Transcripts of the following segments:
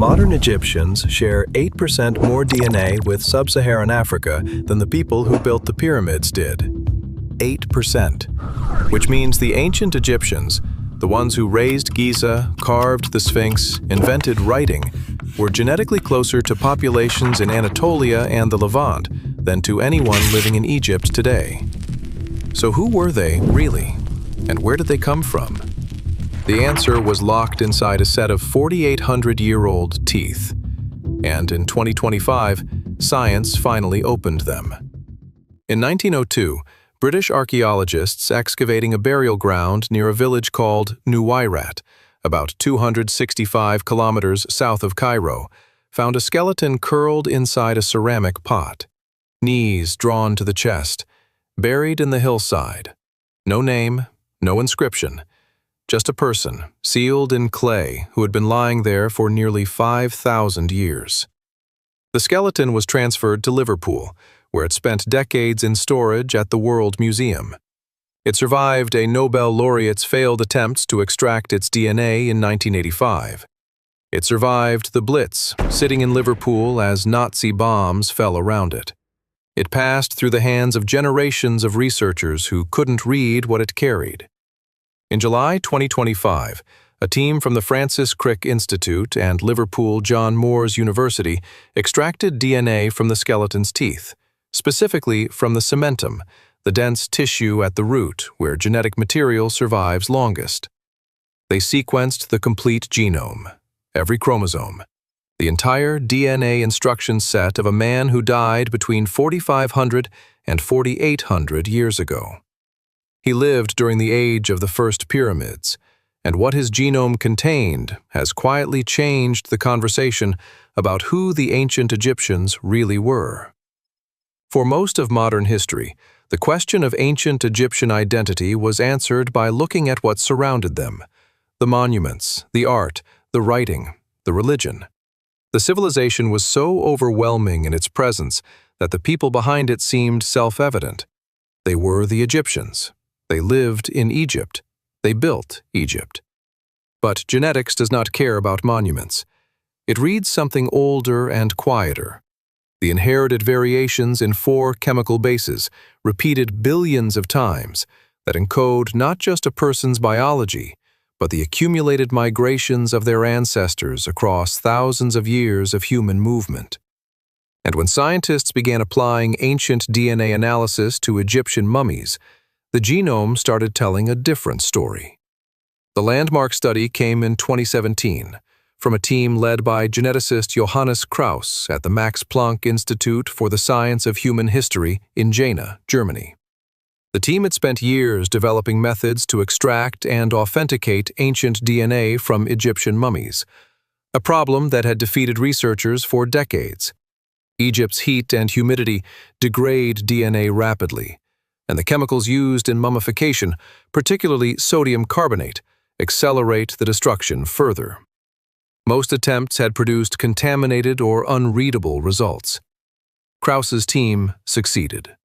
Modern Egyptians share 8% more DNA with sub-Saharan Africa than the people who built the pyramids did. 8%. Which means the ancient Egyptians, the ones who raised Giza, carved the Sphinx, invented writing, were genetically closer to populations in Anatolia and the Levant than to anyone living in Egypt today. So who were they, really? And where did they come from? The answer was locked inside a set of 4,800-year-old teeth. And in 2025, science finally opened them. In 1902, British archaeologists excavating a burial ground near a village called Nuwayrat, about 265 kilometers south of Cairo, found a skeleton curled inside a ceramic pot, knees drawn to the chest, buried in the hillside. No name, no inscription. Just a person, sealed in clay, who had been lying there for nearly 5,000 years. The skeleton was transferred to Liverpool, where it spent decades in storage at the World Museum. It survived a Nobel laureate's failed attempts to extract its DNA in 1985. It survived the Blitz, sitting in Liverpool as Nazi bombs fell around it. It passed through the hands of generations of researchers who couldn't read what it carried. In July 2025, a team from the Francis Crick Institute and Liverpool John Moores University extracted DNA from the skeleton's teeth, specifically from the cementum, the dense tissue at the root where genetic material survives longest. They sequenced the complete genome, every chromosome, the entire DNA instruction set of a man who died between 4,500 and 4,800 years ago. He lived during the age of the first pyramids, and what his genome contained has quietly changed the conversation about who the ancient Egyptians really were. For most of modern history, the question of ancient Egyptian identity was answered by looking at what surrounded them: the monuments, the art, the writing, the religion. The civilization was so overwhelming in its presence that the people behind it seemed self-evident. They were the Egyptians. They lived in Egypt. They built Egypt. But genetics does not care about monuments. It reads something older and quieter. The inherited variations in 4 chemical bases, repeated billions of times, that encode not just a person's biology, but the accumulated migrations of their ancestors across thousands of years of human movement. And when scientists began applying ancient DNA analysis to Egyptian mummies, the genome started telling a different story. The landmark study came in 2017 from a team led by geneticist Johannes Krauss at the Max Planck Institute for the Science of Human History in Jena, Germany. The team had spent years developing methods to extract and authenticate ancient DNA from Egyptian mummies, a problem that had defeated researchers for decades. Egypt's heat and humidity degrade DNA rapidly, and the chemicals used in mummification, particularly sodium carbonate, accelerate the destruction further. Most attempts had produced contaminated or unreadable results. Krauss's team succeeded.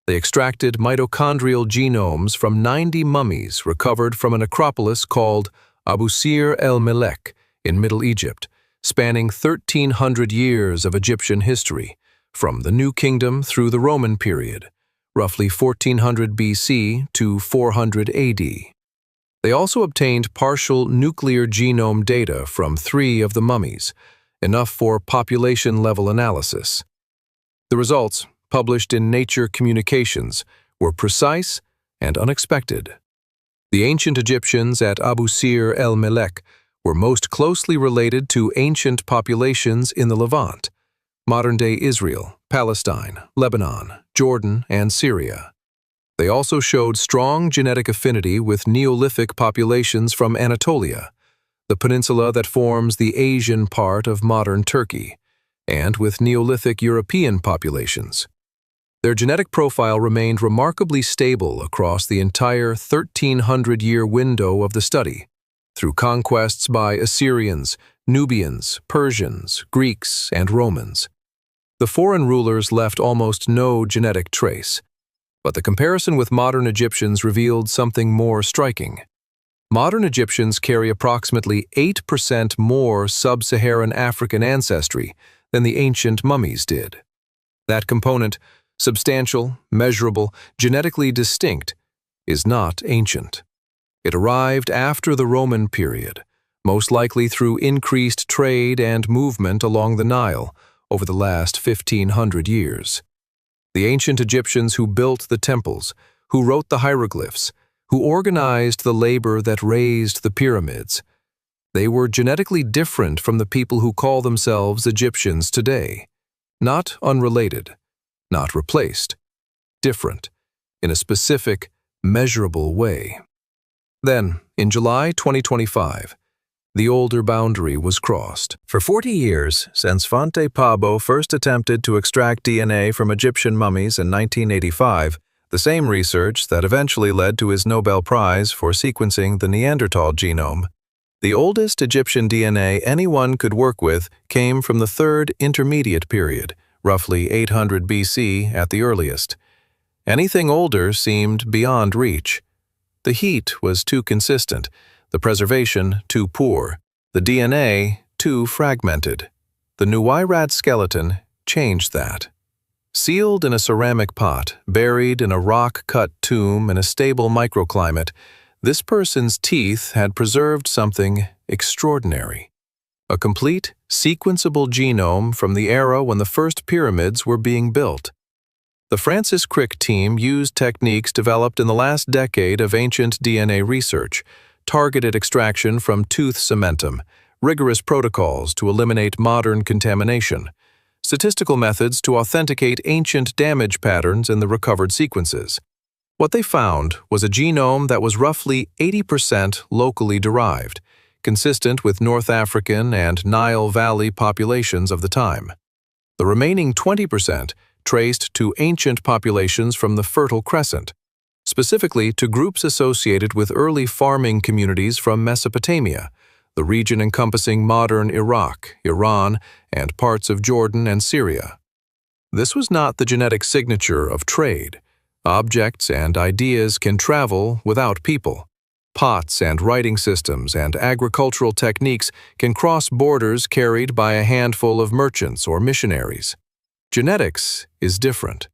They extracted mitochondrial genomes from 90 mummies recovered from a necropolis called Abu Sir el-Melek in Middle Egypt, spanning 1,300 years of Egyptian history, from the New Kingdom through the Roman period, roughly 1400 BC to 400 AD. They also obtained partial nuclear genome data from 3 of the mummies, enough for population-level analysis. The results, published in Nature Communications, were precise and unexpected. The ancient Egyptians at Abu Sir el-Melek were most closely related to ancient populations in the Levant, modern-day Israel, Palestine, Lebanon, Jordan, and Syria. They also showed strong genetic affinity with Neolithic populations from Anatolia, the peninsula that forms the Asian part of modern Turkey, and with Neolithic European populations. Their genetic profile remained remarkably stable across the entire 1,300-year window of the study, through conquests by Assyrians, Nubians, Persians, Greeks, and Romans. The foreign rulers left almost no genetic trace, but the comparison with modern Egyptians revealed something more striking. Modern Egyptians carry approximately 8% more sub-Saharan African ancestry than the ancient mummies did. That component, substantial, measurable, genetically distinct, is not ancient. It arrived after the Roman period, most likely through increased trade and movement along the Nile over the last 1,500 years. The ancient Egyptians who built the temples, who wrote the hieroglyphs, who organized the labor that raised the pyramids, they were genetically different from the people who call themselves Egyptians today. Not unrelated, not replaced, different, in a specific, measurable way. Then, in July 2025, the older boundary was crossed. For 40 years, since Fonte Pabo first attempted to extract DNA from Egyptian mummies in 1985, the same research that eventually led to his Nobel Prize for sequencing the Neanderthal genome, the oldest Egyptian DNA anyone could work with came from the Third Intermediate Period, roughly 800 BC at the earliest. Anything older seemed beyond reach. The heat was too consistent, the preservation too poor, the DNA too fragmented. The Nuweirat skeleton changed that. Sealed in a ceramic pot, buried in a rock-cut tomb in a stable microclimate, this person's teeth had preserved something extraordinary. A complete, sequenceable genome from the era when the first pyramids were being built. The Francis Crick team used techniques developed in the last decade of ancient DNA research, targeted extraction from tooth cementum, rigorous protocols to eliminate modern contamination, statistical methods to authenticate ancient damage patterns in the recovered sequences. What they found was a genome that was roughly 80% locally derived, consistent with North African and Nile Valley populations of the time. The remaining 20% traced to ancient populations from the Fertile Crescent, specifically to groups associated with early farming communities from Mesopotamia, the region encompassing modern Iraq, Iran, and parts of Jordan and Syria. This was not the genetic signature of trade. Objects and ideas can travel without people. Pots and writing systems and agricultural techniques can cross borders carried by a handful of merchants or missionaries. Genetics is different.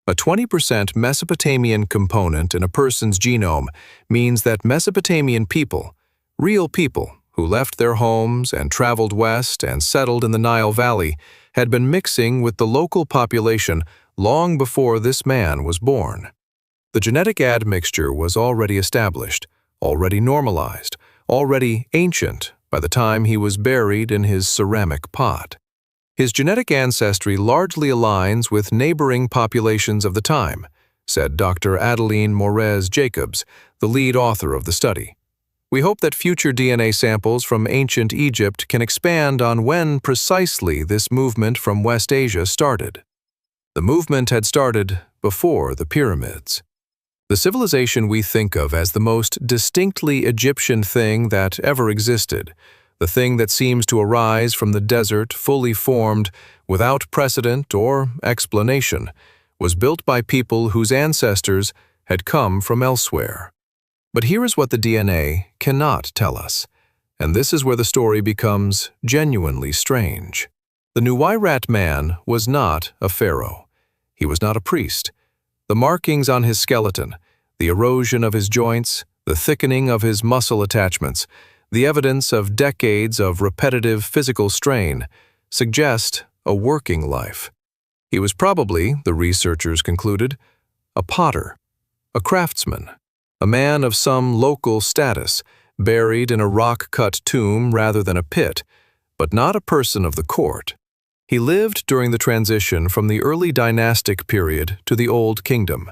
A 20% Mesopotamian component in a person's genome means that Mesopotamian people, real people who left their homes and traveled west and settled in the Nile Valley, had been mixing with the local population long before this man was born. The genetic admixture was already established, already normalized, already ancient by the time he was buried in his ceramic pot. His genetic ancestry largely aligns with neighboring populations of the time, said Dr. Adeline Morez-Jacobs, the lead author of the study. We hope that future DNA samples from ancient Egypt can expand on when precisely this movement from West Asia started. The movement had started before the pyramids. The civilization we think of as the most distinctly Egyptian thing that ever existed, the thing that seems to arise from the desert fully formed, without precedent or explanation, was built by people whose ancestors had come from elsewhere. But here is what the DNA cannot tell us, and this is where the story becomes genuinely strange. The Nuweirat man was not a pharaoh. He was not a priest. The markings on his skeleton, the erosion of his joints, the thickening of his muscle attachments, the evidence of decades of repetitive physical strain, suggest a working life. He was probably, the researchers concluded, a potter, a craftsman, a man of some local status, buried in a rock-cut tomb rather than a pit, but not a person of the court. He lived during the transition from the early dynastic period to the Old Kingdom,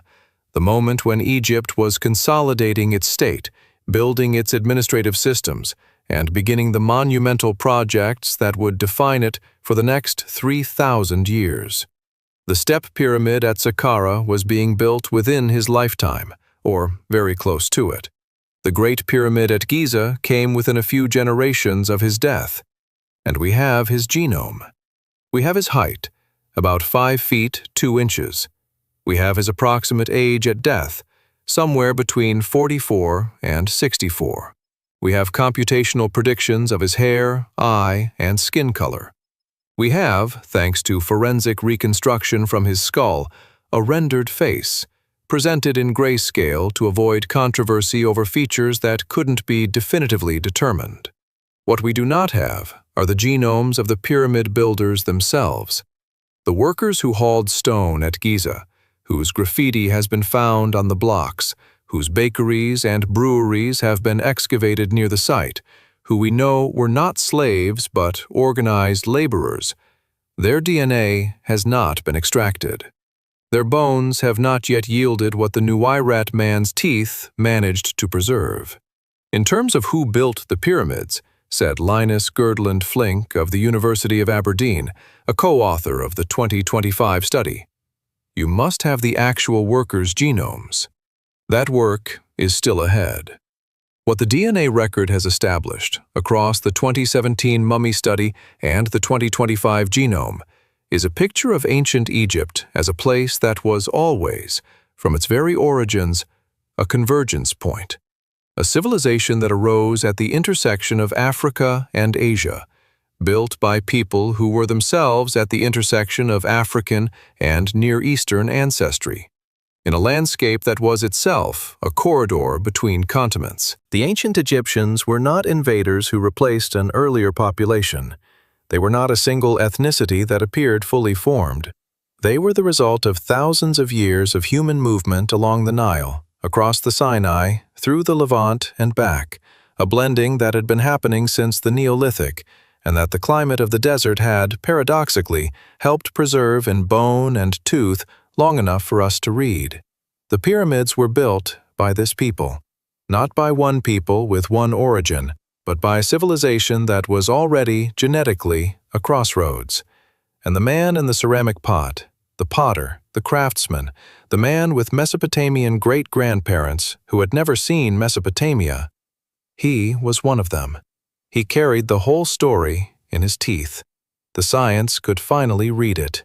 the moment when Egypt was consolidating its state, building its administrative systems, and beginning the monumental projects that would define it for the next 3,000 years. The step pyramid at Saqqara was being built within his lifetime, or very close to it. The Great Pyramid at Giza came within a few generations of his death. And we have his genome. We have his height, about 5 feet 2 inches. We have his approximate age at death, somewhere between 44 and 64. We have computational predictions of his hair, eye, and skin color. We have, thanks to forensic reconstruction from his skull, a rendered face, presented in grayscale to avoid controversy over features that couldn't be definitively determined. What we do not have are the genomes of the pyramid builders themselves, the workers who hauled stone at Giza, whose graffiti has been found on the blocks, whose bakeries and breweries have been excavated near the site, who we know were not slaves but organized laborers. Their DNA has not been extracted. Their bones have not yet yielded what the Nuweirat man's teeth managed to preserve. In terms of who built the pyramids, said Linus Girdland Flink of the University of Aberdeen, a co-author of the 2025 study, you must have the actual workers' genomes. That work is still ahead. What the DNA record has established across the 2017 mummy study and the 2025 genome is a picture of ancient Egypt as a place that was always, from its very origins, a convergence point, a civilization that arose at the intersection of Africa and Asia, built by people who were themselves at the intersection of African and Near Eastern ancestry, in a landscape that was itself a corridor between continents. The ancient Egyptians were not invaders who replaced an earlier population. They were not a single ethnicity that appeared fully formed. They were the result of thousands of years of human movement along the Nile, across the Sinai, through the Levant and back, a blending that had been happening since the Neolithic, and that the climate of the desert had, paradoxically, helped preserve in bone and tooth long enough for us to read. The pyramids were built by this people, not by one people with one origin, but by a civilization that was already, genetically, a crossroads. And the man in the ceramic pot, the potter, the craftsman, the man with Mesopotamian great-grandparents who had never seen Mesopotamia, he was one of them. He carried the whole story in his teeth. The science could finally read it.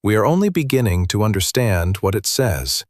We are only beginning to understand what it says.